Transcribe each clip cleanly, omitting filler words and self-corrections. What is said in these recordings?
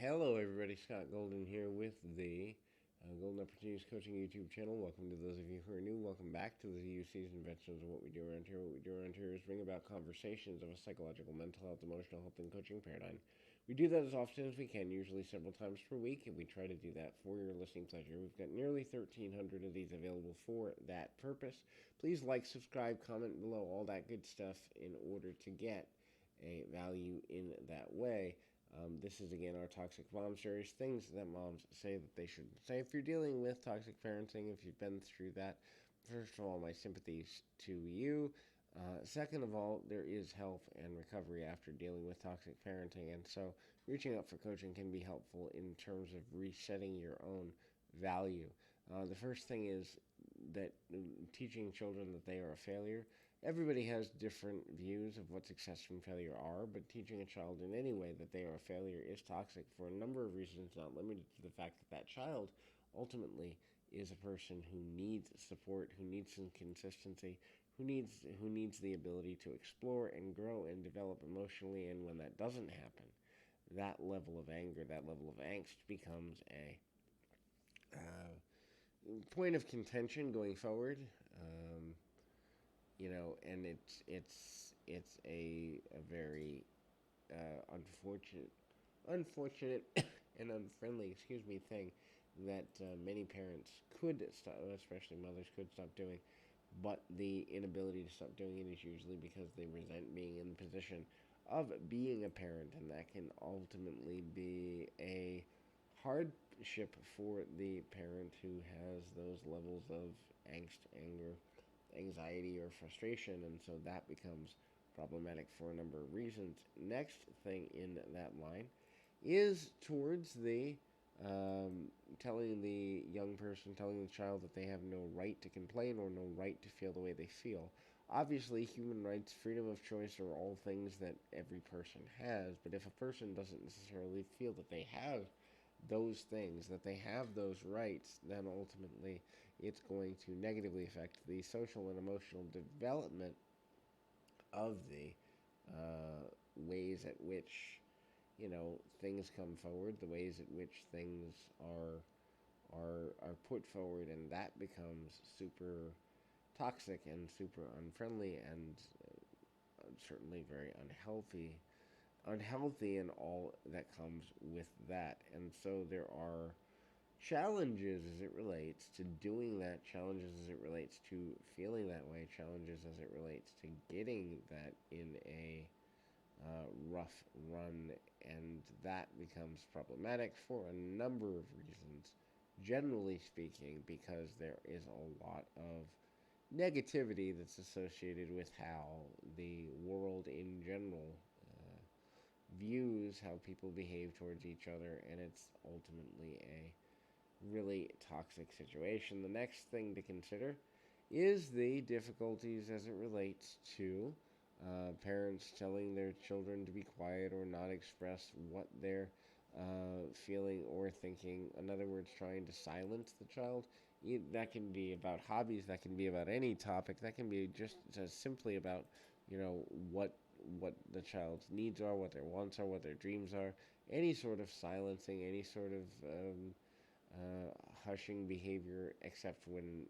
Hello, everybody. Scott Golden here with the Golden Opportunities Coaching YouTube channel. Welcome to those of you who are new. Welcome back to the ZU Seasoned Veterans of what we do around here. What we do around here is bring about conversations of a psychological, mental health, emotional health, and coaching paradigm. We do that as often as we can, usually several times per week, and we try to do that for your listening pleasure. We've got nearly 1,300 of these available for that purpose. Please like, subscribe, comment below, all that good stuff in order to get a value in that way. This is again our Toxic Mom series, things that moms say that they shouldn't say. If you're dealing with toxic parenting, if you've been through that, first of all, my sympathies to you. Second of all, there is help and recovery after dealing with toxic parenting, and so reaching out for coaching can be helpful in terms of resetting your own value. The first thing is that teaching children that they are a failure. Everybody has different views of what success and failure are, but teaching a child in any way that they are a failure is toxic for a number of reasons, not limited to the fact that that child ultimately is a person who needs support, who needs some consistency, who needs the ability to explore and grow and develop emotionally. And when that doesn't happen, that level of anger, that level of angst becomes a point of contention going forward. And it's a very unfortunate and unfriendly, thing that many parents could stop, especially mothers, could stop doing. But the inability to stop doing it is usually because they resent being in the position of being a parent, and that can ultimately be a hardship for the parent who has those levels of angst, anger, anxiety, or frustration, and so that becomes problematic for a number of reasons. Next thing in that line is towards the telling the young person, telling the child that they have no right to complain or no right to feel the way they feel. Obviously, human rights, freedom of choice are all things that every person has, but if a person doesn't necessarily feel that they have those things, that they have those rights, then ultimately it's going to negatively affect the social and emotional development of the ways at which things come forward, the ways at which things are put forward, and that becomes super toxic and super unfriendly and certainly very unhealthy and all that comes with that. And so there are challenges as it relates to doing that, challenges as it relates to feeling that way, challenges as it relates to getting that in a rough run, and that becomes problematic for a number of reasons. Generally speaking, because there is a lot of negativity that's associated with how the world in general views how people behave towards each other, and it's ultimately a really toxic situation. The next thing to consider is the difficulties as it relates to parents telling their children to be quiet or not express what they're feeling or thinking. In other words, trying to silence the child. That can be about hobbies. That can be about any topic. That can be just as simply about, you know, what the child's needs are, what their wants are, what their dreams are. Any sort of silencing, any sort of uh, hushing behavior, except when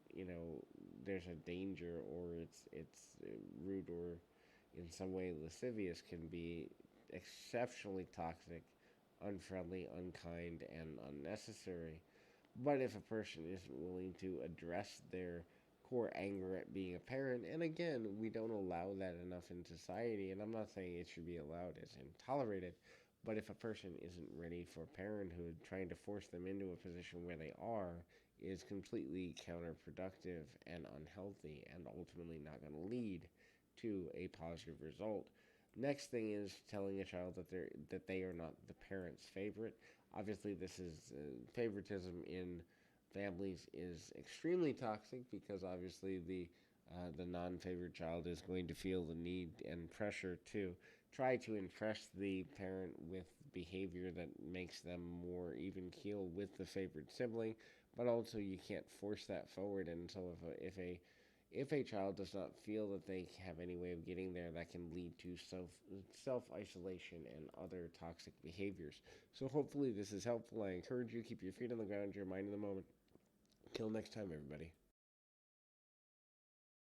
there's a danger or it's rude or in some way lascivious, can be exceptionally toxic, unfriendly, unkind, and unnecessary. But if a person isn't willing to address their core anger at being a parent, and again, we don't allow that enough in society, and I'm not saying it should be allowed as in tolerated, but if a person isn't ready for parenthood, trying to force them into a position where they are is completely counterproductive and unhealthy and ultimately not going to lead to a positive result. Next thing is telling a child that they are not the parent's favorite. Obviously, this is favoritism in families is extremely toxic because obviously the non-favored child is going to feel the need and pressure to try to impress the parent with behavior that makes them more even keel with the favored sibling. But also, you can't force that forward. And so, if a child does not feel that they have any way of getting there, that can lead to self isolation and other toxic behaviors. So hopefully this is helpful. I encourage you, keep your feet on the ground, your mind in the moment. Till next time, everybody.